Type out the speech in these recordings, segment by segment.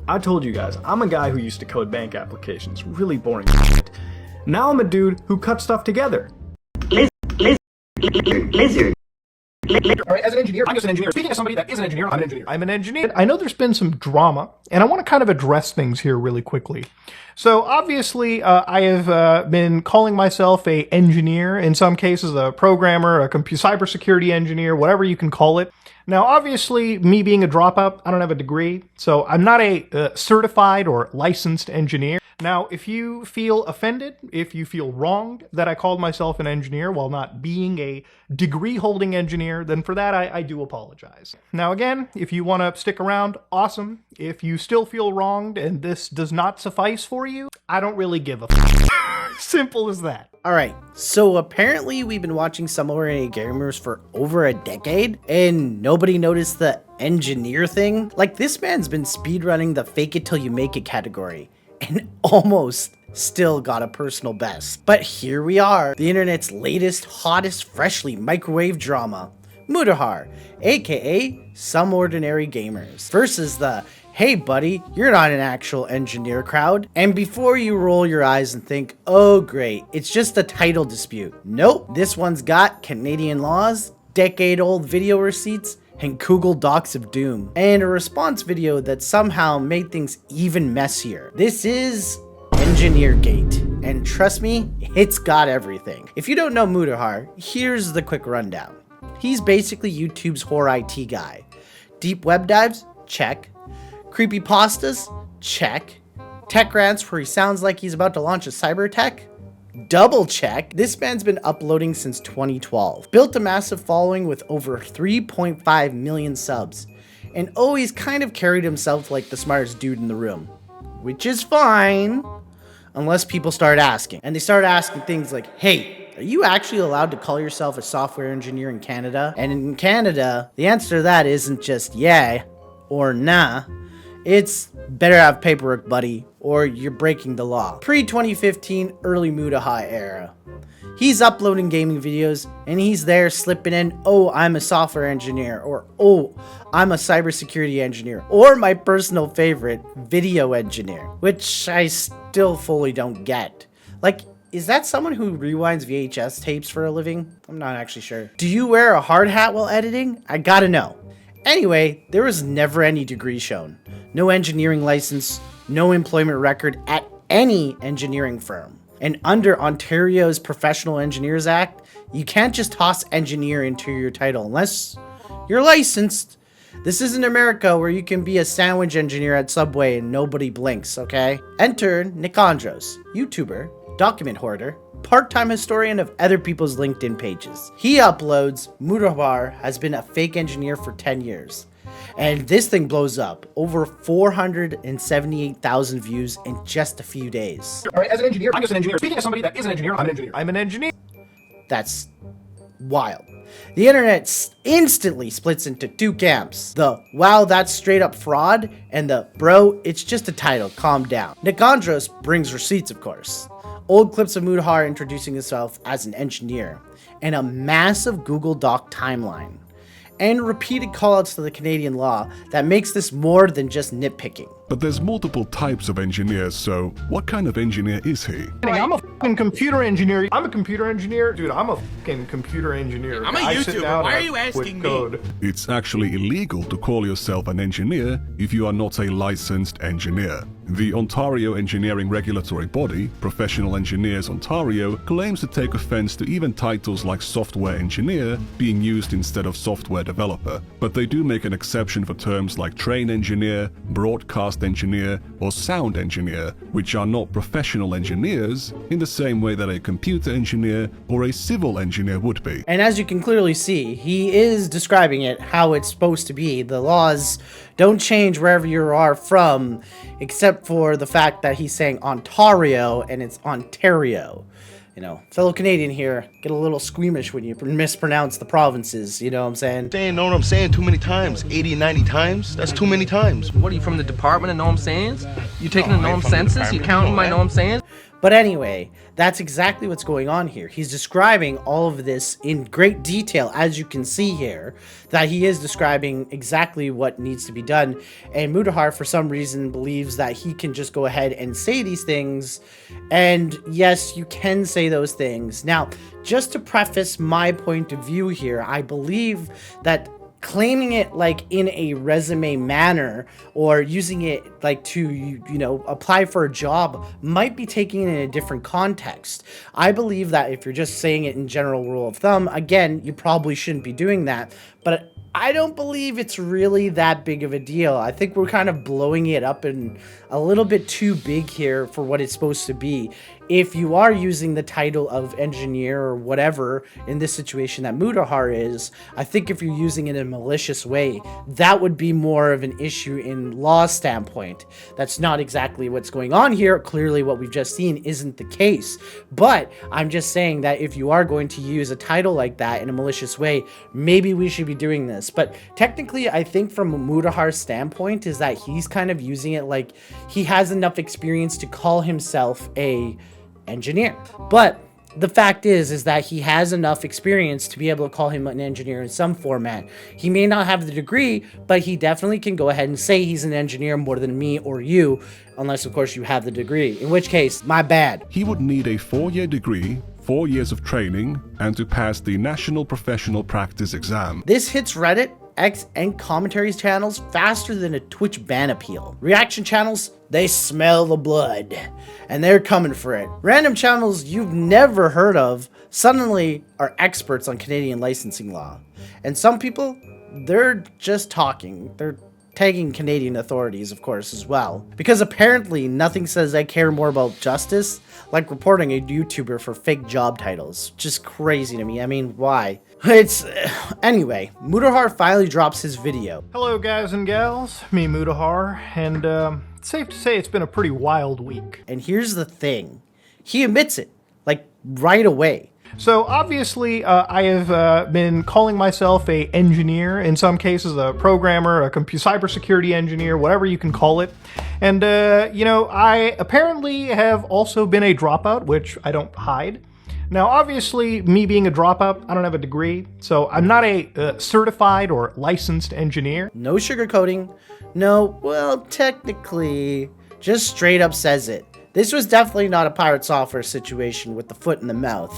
I told you guys, I'm a guy who used to code bank applications. Really boring shit. Now I'm a dude who cuts stuff together. Lizard. Alright, as an engineer, I'm just an engineer. Speaking as somebody that is an engineer, I'm an engineer. I'm an engineer. I know there's been some drama, and I want to kind of address things here really quickly. So obviously, I have been calling myself a engineer, in some cases a programmer, a cybersecurity engineer, whatever you can call it. Now, obviously, me being a dropout, I don't have a degree, so I'm not a certified or licensed engineer. Now, if you feel offended, if you feel wronged that I called myself an engineer while not being a degree-holding engineer, then for that, I do apologize. Now, again, if you want to stick around, awesome. If you still feel wronged and this does not suffice for you, I don't really give a f***. Simple as that. Alright, so apparently we've been watching SomeOrdinaryGamers for over a decade, and nobody noticed the engineer thing? Like, this man's been speedrunning the fake it till you make it category, and almost still got a personal best. But here we are, the internet's latest, hottest, freshly microwave drama. Mudahar, aka SomeOrdinaryGamers, versus the hey buddy, you're not an actual engineer crowd. And before you roll your eyes and think, oh great, it's just a title dispute. Nope, this one's got Canadian laws, decade-old video receipts, and Google Docs of doom, and a response video that somehow made things even messier. This is EngineerGate, and trust me, it's got everything. If you don't know Mutahar, here's the quick rundown. He's basically YouTube's horror IT guy. Deep web dives? Check. Creepypastas? Check. Tech rants where he sounds like he's about to launch a cyber tech? Double check. This man's been uploading since 2012. Built a massive following with over 3.5 million subs. And always kind of carried himself like the smartest dude in the room. Which is fine. Unless people start asking. And they start asking things like, hey, are you actually allowed to call yourself a software engineer in Canada? And in Canada, the answer to that isn't just yeah or nah. It's better have paperwork, buddy, or you're breaking the law. Pre-2015, early Mudahar era. He's uploading gaming videos, and he's there slipping in, oh, I'm a software engineer, or oh, I'm a cybersecurity engineer, or my personal favorite, video engineer, which I still fully don't get. Like, is that someone who rewinds VHS tapes for a living? I'm not actually sure. Do you wear a hard hat while editing? I gotta know. Anyway, there was never any degree shown. No engineering license, no employment record at any engineering firm. And under Ontario's Professional Engineers Act, you can't just toss engineer into your title unless you're licensed. This isn't America where you can be a sandwich engineer at Subway and nobody blinks, okay? Enter Nikandros, YouTuber, document hoarder, part-time historian of other people's LinkedIn pages. He uploads, Mudahar has been a fake engineer for 10 years. And this thing blows up. Over 478,000 views in just a few days. Alright, as an engineer, I'm just an engineer. Speaking as somebody that is an engineer, I'm an engineer. I'm an engineer. That's wild. The internet instantly splits into two camps. The wow, that's straight up fraud, and the bro, it's just a title, calm down. Nikandros brings receipts, of course. Old clips of Mudahar introducing himself as an engineer, and a massive Google Doc timeline, and repeated callouts to the Canadian law that makes this more than just nitpicking. But there's multiple types of engineers, so what kind of engineer is he? I'm a fucking computer engineer. I'm a computer engineer. Dude, I'm a fucking computer engineer. I'm a YouTuber. Why are you asking me? It's actually illegal to call yourself an engineer if you are not a licensed engineer. The Ontario engineering regulatory body, Professional Engineers Ontario, claims to take offense to even titles like software engineer being used instead of software developer, but they do make an exception for terms like train engineer, broadcast engineer, or sound engineer, which are not professional engineers in the same way that a computer engineer or a civil engineer would be. And as you can clearly see, he is describing it how it's supposed to be. The laws don't change wherever you are from, except for the fact that he's saying Ontario and it's Ontario. You know, fellow Canadian here, get a little squeamish when you mispronounce the provinces, you know what I'm saying? Know what I'm saying too many times. 80, 90 times? That's too many times. What are you, from the department of know what I'm saying? You taking a noam census? You counting my noam saying? But anyway, that's exactly what's going on here. He's describing all of this in great detail, as you can see here, that he is describing exactly what needs to be done. And Mudahar, for some reason, believes that he can just go ahead and say these things. And yes, you can say those things. Now, just to preface my point of view here, I believe that claiming it like in a resume manner or using it like to, you know, apply for a job might be taking it in a different context. I believe that if you're just saying it in general rule of thumb, again, you probably shouldn't be doing that. But I don't believe it's really that big of a deal. I think we're kind of blowing it up and a little bit too big here for what it's supposed to be. If you are using the title of engineer or whatever in this situation that Mutahar is, I think if you're using it in a malicious way, that would be more of an issue in law standpoint. That's not exactly what's going on here. Clearly what we've just seen isn't the case. But I'm just saying that if you are going to use a title like that in a malicious way, maybe we should be doing this. But technically, I think from Mudahar's standpoint is that he's kind of using it like he has enough experience to call himself a engineer. But the fact is that he has enough experience to be able to call him an engineer in some format. He may not have the degree, but he definitely can go ahead and say he's an engineer more than me or you, unless of course you have the degree, in which case, my bad. He would need a 4-year degree, 4 years of training, and to pass the National Professional Practice Exam. This hits Reddit, X, and commentaries channels faster than a Twitch ban appeal. Reaction channels, they smell the blood, and they're coming for it. Random channels you've never heard of suddenly are experts on Canadian licensing law. And some people, they're just talking. They're tagging Canadian authorities, of course, as well. Because apparently nothing says I care more about justice like reporting a YouTuber for fake job titles. Just crazy to me. I mean, why? Anyway, Mudahar finally drops his video. Hello guys and gals, me Mudahar, and it's safe to say it's been a pretty wild week. And here's the thing. He admits it, like right away. So obviously, I have been calling myself a engineer, in some cases a programmer, a cybersecurity engineer, whatever you can call it. And, you know, I apparently have also been a dropout, which I don't hide. Now, obviously, me being a dropout, I don't have a degree, so I'm not a certified or licensed engineer. No sugarcoating. No, well, technically, just straight up says it. This was definitely not a pirate software situation with the foot in the mouth.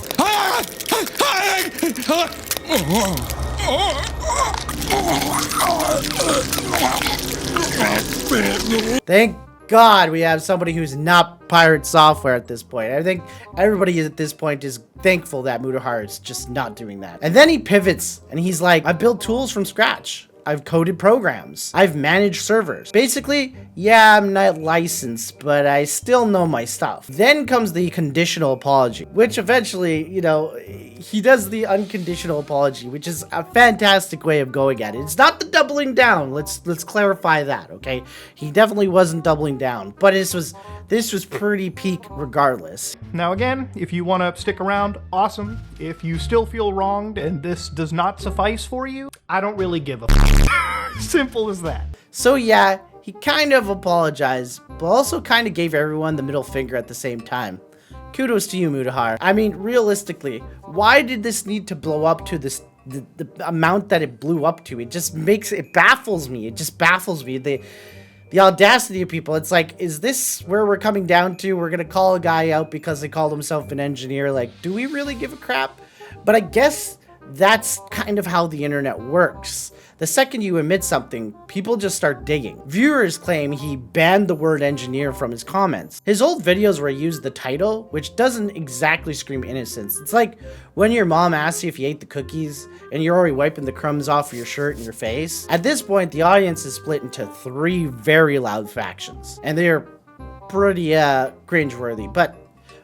Thank God we have somebody who's not pirate software at this point. I think everybody at this point is thankful that Mudahar is just not doing that. And then he pivots and he's like, I built tools from scratch. I've coded programs. I've managed servers. Basically, yeah, I'm not licensed, but I still know my stuff. Then comes the conditional apology, which eventually, you know, he does the unconditional apology, which is a fantastic way of going at it. It's not the doubling down. Let's clarify that, okay? He definitely wasn't doubling down, but this was pretty peak regardless. Now again, if you want to stick around, awesome. If you still feel wronged and this does not suffice for you, I don't really give a Simple as that. So yeah, he kind of apologized, but also kind of gave everyone the middle finger at the same time. Kudos to you, Mudahar. I mean, realistically, why did this need to blow up to this the amount that it blew up to? It just baffles me. It just baffles me. The audacity of people. It's like, is this where we're coming down to? We're gonna call a guy out because they called himself an engineer. Like, do we really give a crap? But I guess that's kind of how the internet works. The second you admit something, people just start digging. Viewers claim he banned the word engineer from his comments. His old videos where he used the title, which doesn't exactly scream innocence. It's like when your mom asks you if you ate the cookies and you're already wiping the crumbs off of your shirt and your face. At this point, the audience is split into 3 very loud factions, and they're pretty cringeworthy, but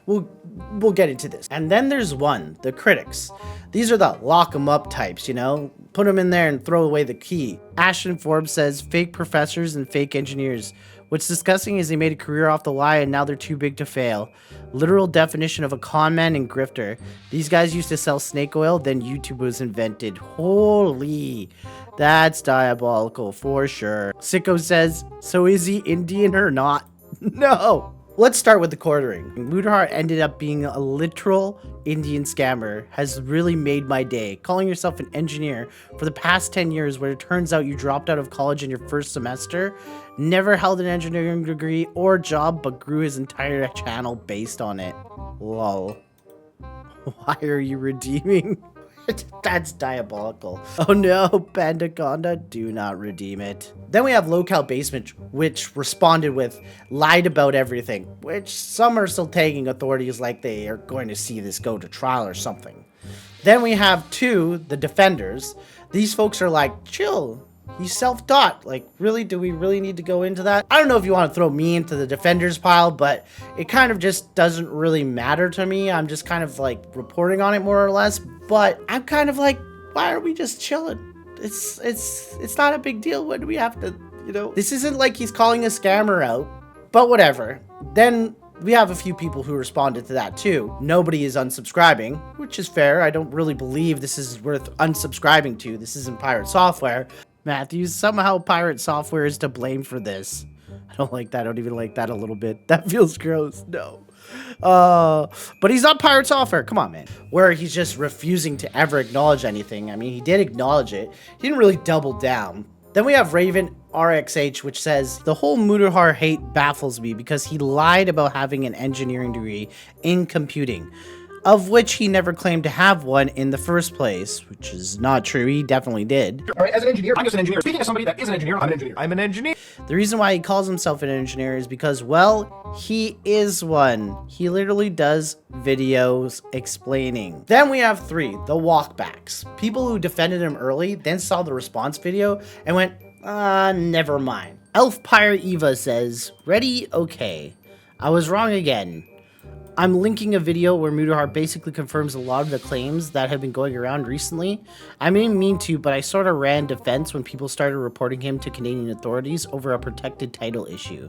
we'll get into this. And then there's one, the critics. These are the lock 'em up types, you know? Put them in there and throw away the key. Ashton Forbes says, fake professors and fake engineers. What's disgusting is they made a career off the lie and now they're too big to fail. Literal definition of a con man and grifter. These guys used to sell snake oil, then YouTube was invented. Holy, that's diabolical for sure. Sicko says, so is he Indian or not? No. Let's start with the quartering. Mudahar ended up being a literal Indian scammer, has really made my day. Calling yourself an engineer for the past 10 years where it turns out you dropped out of college in your first semester, never held an engineering degree or job, but grew his entire channel based on it. Lol. Why are you redeeming? That's diabolical. Oh no, Pandaconda, do not redeem it. Then we have Local Basement, which responded with lied about everything, which some are still tagging authorities like they are going to see this go to trial or something. Then we have the Defenders. These folks are like, chill, he's self-taught. Like, really, do we really need to go into that? I don't know if you want to throw me into the Defenders pile, but it kind of just doesn't really matter to me. I'm just kind of like reporting on it more or less, but I'm kind of like, why are we just chilling? It's not a big deal. When do we have to, you know? This isn't like he's calling a scammer out, but whatever. Then we have a few people who responded to that too. Nobody is unsubscribing, which is fair. I don't really believe this is worth unsubscribing to. This isn't pirate software. Matthew, somehow pirate software is to blame for this. I don't like that. I don't even like that a little bit. That feels gross. No. But he's not pirate software. Come on, man. Where he's just refusing to ever acknowledge anything. I mean, he did acknowledge it. He didn't really double down. Then we have Raven RXH, which says, the whole Mudahar hate baffles me because he lied about having an engineering degree in computing, of which he never claimed to have one in the first place, which is not true. He definitely did. All right, as an engineer, I'm just an engineer. Speaking as somebody that is an engineer, I'm an engineer. I'm an engineer. The reason why he calls himself an engineer is because, well, he is one. He literally does videos explaining. Then we have the walkbacks. People who defended him early, then saw the response video and went, never mind. Elf Pirate Eva says, ready? Okay. I was wrong again. I'm linking a video where Mudahar basically confirms a lot of the claims that have been going around recently. I didn't mean to, but I sort of ran defense when people started reporting him to Canadian authorities over a protected title issue.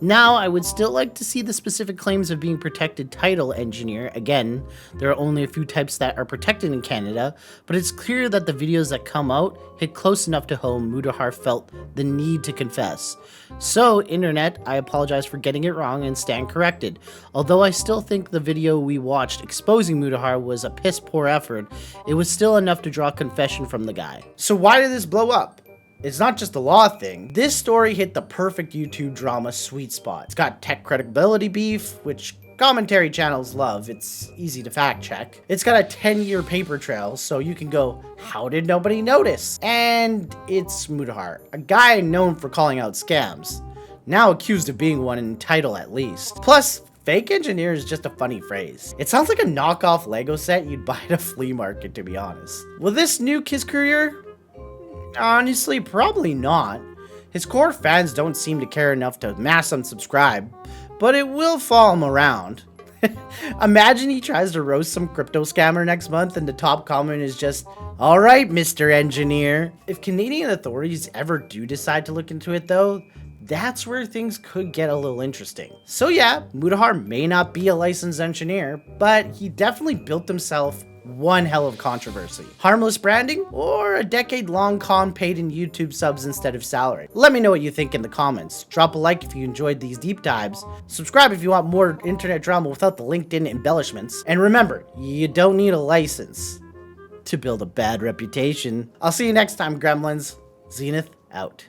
Now, I would still like to see the specific claims of being protected title engineer. Again, there are only a few types that are protected in Canada, but it's clear that the videos that come out hit close enough to home Mudahar felt the need to confess. So, internet, I apologize for getting it wrong and stand corrected. Although I still think the video we watched exposing Mudahar was a piss poor effort, it was still enough to draw confession from the guy. So why did this blow up? It's not just a law thing. This story hit the perfect YouTube drama sweet spot. It's got tech credibility beef, which commentary channels love. It's easy to fact check. It's got a 10-year paper trail, so you can go, how did nobody notice? And it's Mudahar, a guy known for calling out scams, now accused of being one in title at least. Plus, fake engineer is just a funny phrase. It sounds like a knockoff Lego set you'd buy at a flea market, to be honest. Will this nuke his career? Honestly, probably not. His core fans don't seem to care enough to mass unsubscribe, but it will follow him around. Imagine he tries to roast some crypto scammer next month and the top comment is just, alright, Mr. Engineer. If Canadian authorities ever do decide to look into it though, that's where things could get a little interesting. So yeah, Mudahar may not be a licensed engineer, but he definitely built himself one hell of controversy. Harmless branding or a decade-long con paid in YouTube subs instead of salary? Let me know what you think in the comments. Drop a like if you enjoyed these deep dives. Subscribe if you want more internet drama without the LinkedIn embellishments. And remember, you don't need a license to build a bad reputation. I'll see you next time, gremlins. Zenith out.